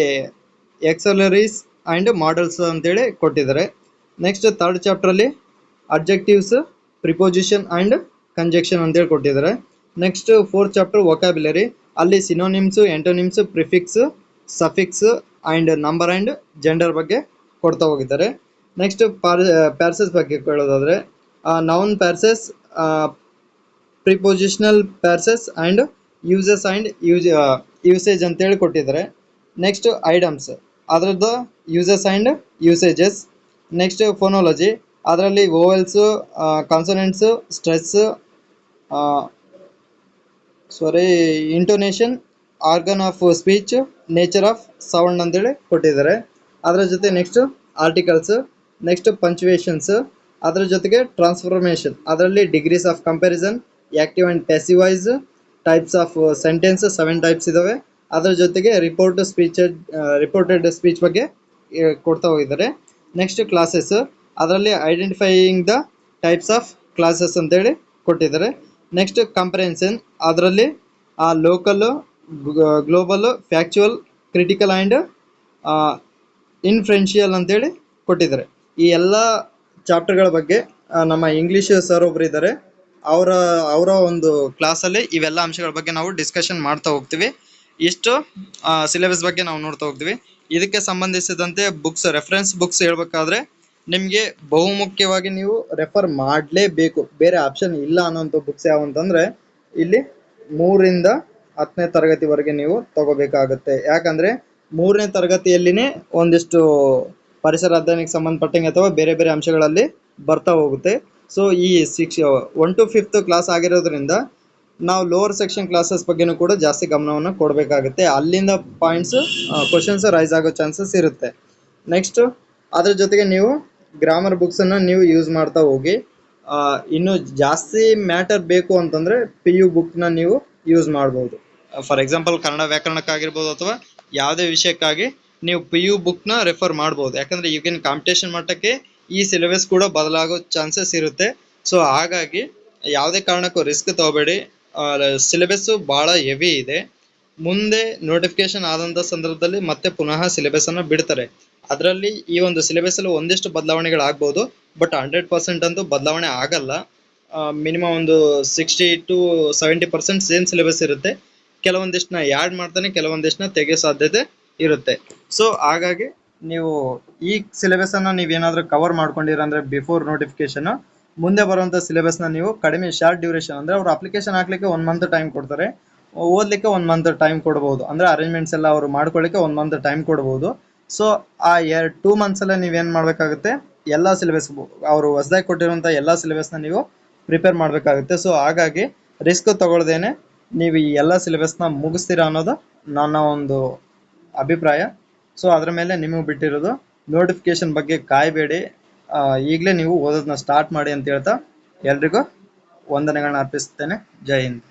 ಎಕ್ಸಲರೀಸ್ ಅಂಡ್ ಮಾಡೆಲ್ಸ್ ಅಂತೇಳಿ ಕೊಟ್ಟಿದ್ದಾರೆ. ನೆಕ್ಸ್ಟ್ ಥರ್ಡ್ ಚಾಪ್ಟರ್ ಅಲ್ಲಿ ಅಬ್ಜೆಕ್ಟಿವ್ಸ್, ಪ್ರಿಪೋಸಿಷನ್ ಅಂಡ್ ಕಂಜೆಕ್ಷನ್ ಅಂತೇಳಿ ಕೊಟ್ಟಿದ್ದಾರೆ. ನೆಕ್ಸ್ಟ್ ಫೋರ್ತ್ ಚಾಪ್ಟರ್ ವೊಕ್ಯಾಬ್ಯುಲರಿ, ಅಲ್ಲಿ synonyms, antonyms, prefix, suffix and number and gender ಬಗ್ಗೆ ಕೊಡ್ತಾ ಹೋಗಿದ್ದಾರೆ. ನೆಕ್ಸ್ಟ್ ಪ್ಯಾರ್ಸಸ್ ಬಗ್ಗೆ ಕೇಳೋದಾದ್ರೆ noun phrases, prepositional ಪ್ಯಾರ್ಸಸ್ and uses and usage ಅಂತೇಳಿ ಕೊಟ್ಟಿದ್ದಾರೆ. ನೆಕ್ಸ್ಟ್ ಐಡಮ್ಸ್, ಅದರದ್ದು ಯೂಸಸ್ ಅಂಡ್ ಯೂಸೇಜಸ್. ನೆಕ್ಸ್ಟ್ ಫೋನಾಲಜಿ, ಅದರಲ್ಲಿ vowels, consonants, stress, intonation, organ of speech, nature of sound ಅಂತೇಳಿ ಕೊಟ್ಟಿದ್ದಾರೆ. ಅದರ ಜೊತೆ ನೆಕ್ಸ್ಟ್ ಆರ್ಟಿಕಲ್ಸ್, ನೆಕ್ಸ್ಟ್ ಪಂಚುವೇಷನ್ಸ್, ಅದರ ಜೊತೆಗೆ ಟ್ರಾನ್ಸ್ಫಾರ್ಮೇಷನ್, ಅದರಲ್ಲಿ degrees of comparison, active and passive voice, types of sentence 7 types ಇದಾವೆ. ಅದರ ಜೊತೆಗೆ ರಿಪೋರ್ಟೆಡ್ ಸ್ಪೀಚ್ ಬಗ್ಗೆ ಕೊಡ್ತಾ ಹೋಗಿದ್ದಾರೆ. ನೆಕ್ಸ್ಟ್ ಕ್ಲಾಸಸ್, ಅದರಲ್ಲಿ identifying the types of clauses ಅಂತೇಳಿ ಕೊಟ್ಟಿದ್ದಾರೆ. ನೆಕ್ಸ್ಟ್ ಕಂಪ್ರೆನ್ಷನ್, ಅದರಲ್ಲಿ local, global, factual, critical and inferential ಅಂತೇಳಿ ಕೊಟ್ಟಿದ್ದಾರೆ. ಈ ಎಲ್ಲ ಚಾಪ್ಟರ್ಗಳ ಬಗ್ಗೆ ನಮ್ಮ ಇಂಗ್ಲೀಷ್ ಸರ್ ಒಬ್ರು ಇದ್ದಾರೆ, ಅವರ ಒಂದು ಕ್ಲಾಸಲ್ಲಿ ಇವೆಲ್ಲ ಅಂಶಗಳ ಬಗ್ಗೆ ನಾವು ಡಿಸ್ಕಷನ್ ಮಾಡ್ತಾ ಹೋಗ್ತೀವಿ. ಇಷ್ಟು ಸಿಲೆಬಸ್ ಬಗ್ಗೆ ನಾವು ನೋಡ್ತಾ ಹೋಗ್ತೀವಿ. ಇದಕ್ಕೆ ಸಂಬಂಧಿಸಿದಂತೆ ಬುಕ್ಸ್, ರೆಫರೆನ್ಸ್ ಬುಕ್ಸ್ ಹೇಳ್ಬೇಕಾದ್ರೆ ನಿಮಗೆ ಬಹುಮುಖ್ಯವಾಗಿ ನೀವು ರೆಫರ್ ಮಾಡಲೇಬೇಕು, ಬೇರೆ ಆಪ್ಷನ್ ಇಲ್ಲ ಅನ್ನೋಂಥ ಬುಕ್ಸ್ ಯಾವ ಅಂತಂದ್ರೆ ಇಲ್ಲಿ 3ರಿಂದ 10ನೇ ತರಗತಿವರೆಗೆ ನೀವು ತಗೋಬೇಕಾಗುತ್ತೆ. ಯಾಕಂದ್ರೆ 3ನೇ ತರಗತಿಯಲ್ಲಿನೇ ಒಂದಿಷ್ಟು ಪರಿಸರ ಅಧ್ಯಯನಕ್ಕೆ ಸಂಬಂಧಪಟ್ಟಂಗೆ ಅಥವಾ ಬೇರೆ ಬೇರೆ ಅಂಶಗಳಲ್ಲಿ ಬರ್ತಾ ಹೋಗುತ್ತೆ. ಸೊ ಈ 1 to 5th ಕ್ಲಾಸ್ ಆಗಿರೋದ್ರಿಂದ ನಾವು ಲೋವರ್ ಸೆಕ್ಷನ್ ಕ್ಲಾಸಸ್ ಬಗ್ಗೆನೂ ಕೂಡ ಜಾಸ್ತಿ ಗಮನವನ್ನು ಕೊಡಬೇಕಾಗುತ್ತೆ. ಅಲ್ಲಿಂದ ಪಾಯಿಂಟ್ಸ್, ಕ್ವಶನ್ಸ್ ರೈಸ್ ಆಗೋ ಚಾನ್ಸಸ್ ಇರುತ್ತೆ. ನೆಕ್ಸ್ಟ್ ಅದ್ರ ಜೊತೆಗೆ ನೀವು ಗ್ರಾಮರ್ ಬುಕ್ಸನ್ನು ನೀವು ಯೂಸ್ ಮಾಡ್ತಾ ಹೋಗಿ. ಇನ್ನು ಜಾಸ್ತಿ ಮ್ಯಾಟರ್ ಬೇಕು ಅಂತಂದ್ರೆ PU ಬುಕ್ನ ನೀವು ಯೂಸ್ ಮಾಡ್ಬೋದು. ಫಾರ್ ಎಕ್ಸಾಂಪಲ್ ಕನ್ನಡ ವ್ಯಾಕರಣಕ್ಕಾಗಿರ್ಬೋದು ಅಥವಾ ಯಾವುದೇ ವಿಷಯಕ್ಕಾಗಿ ನೀವು PU ಬುಕ್ನ ರೆಫರ್ ಮಾಡ್ಬೋದು. ಯಾಕಂದ್ರೆ ಈಗಿನ ಕಾಂಪಿಟೇಷನ್ ಮಟ್ಟಕ್ಕೆ ಈ ಸಿಲೆಬಸ್ ಕೂಡ ಬದಲಾಗೋ ಚಾನ್ಸಸ್ ಇರುತ್ತೆ. ಸೊ ಹಾಗಾಗಿ ಯಾವುದೇ ಕಾರಣಕ್ಕೂ ರಿಸ್ಕ್ ತಗೋಬೇಡಿ. ಸಿಲೆಬಸ್ಸು ಭಾಳ ಹೆವಿ ಇದೆ. ಮುಂದೆ ನೋಟಿಫಿಕೇಶನ್ ಆದಂಥ ಸಂದರ್ಭದಲ್ಲಿ ಮತ್ತೆ ಪುನಃ ಸಿಲೆಬಸ್ಸನ್ನು ಬಿಡ್ತಾರೆ. ಅದರಲ್ಲಿ ಈ ಒಂದು ಸಿಲೆಬಸ್ಸಲ್ಲಿ ಒಂದಿಷ್ಟು ಬದಲಾವಣೆಗಳಾಗ್ಬೋದು, ಬಟ್ 100% ಅಂತೂ ಬದಲಾವಣೆ ಆಗಲ್ಲ. ಮಿನಿಮಮ್ ಒಂದು 60 to 70% ಸೇಮ್ ಸಿಲೆಬಸ್ ಇರುತ್ತೆ. ಕೆಲವೊಂದಿಷ್ಟನ್ನ ಆ್ಯಡ್ ಮಾಡ್ತಾನೆ, ಕೆಲವೊಂದಿಷ್ಟನ್ನ ತೆಗೆಯೋ ಸಾಧ್ಯತೆ ಇರುತ್ತೆ. ಸೊ ಹಾಗಾಗಿ ನೀವು ಈ ಸಿಲೆಬಸ್ಸನ್ನು ನೀವೇನಾದರೂ ಕವರ್ ಮಾಡ್ಕೊಂಡಿರ ಅಂದರೆ ಬಿಫೋರ್ ನೋಟಿಫಿಕೇಶನ್, ಮುಂದೆ ಬರುವಂಥ ಸಿಲೆಬಸ್ನ ನೀವು ಕಡಿಮೆ ಶಾರ್ಟ್ ಡ್ಯೂರೇಷನ್ ಅಂದರೆ ಅವರು ಅಪ್ಲಿಕೇಶನ್ ಹಾಕ್ಲಿಕ್ಕೆ 1 month ಟೈಮ್ ಕೊಡ್ತಾರೆ, ಓದಲಿಕ್ಕೆ 1 month ಟೈಮ್ ಕೊಡ್ಬೋದು. ಅಂದರೆ ಅರೇಂಜ್ಮೆಂಟ್ಸ್ ಎಲ್ಲ ಅವರು ಮಾಡ್ಕೊಳ್ಳಿಕ್ಕೆ 1 month ಟೈಮ್ ಕೊಡ್ಬೋದು. ಸೊ ಆ 2 months ನೀವೇನು ಮಾಡಬೇಕಾಗುತ್ತೆ, ಎಲ್ಲ ಸಿಲೆಬಸ್ ಅವರು ಹೊಸದಾಗಿ ಕೊಟ್ಟಿರುವಂಥ ಎಲ್ಲ ಸಿಲೆಬಸ್ನ ನೀವು ಪ್ರಿಪೇರ್ ಮಾಡಬೇಕಾಗುತ್ತೆ. ಸೊ ಹಾಗಾಗಿ ರಿಸ್ಕ್ ತಗೊಳ್ದೇನೆ ನೀವು ಈ ಎಲ್ಲ ಸಿಲೆಬಸ್ನ ಮುಗಿಸ್ತೀರಾ ಅನ್ನೋದು ನನ್ನ ಒಂದು ಅಭಿಪ್ರಾಯ. ಸೊ ಅದ್ರ ಮೇಲೆ ನಿಮಗೆ ಬಿಟ್ಟಿರೋದು. ನೋಟಿಫಿಕೇಶನ್ ಬಗ್ಗೆ ಕಾಯಬೇಡಿ, ಈಗಲೇ ನೀವು ಓದೋದನ್ನ ಸ್ಟಾರ್ಟ್ ಮಾಡಿ ಅಂತ ಹೇಳ್ತಾ ಎಲ್ರಿಗೂ ವಂದನೆಗಳನ್ನ ಅರ್ಪಿಸ್ತೇನೆ. ಜೈ ಹಿಂದ್.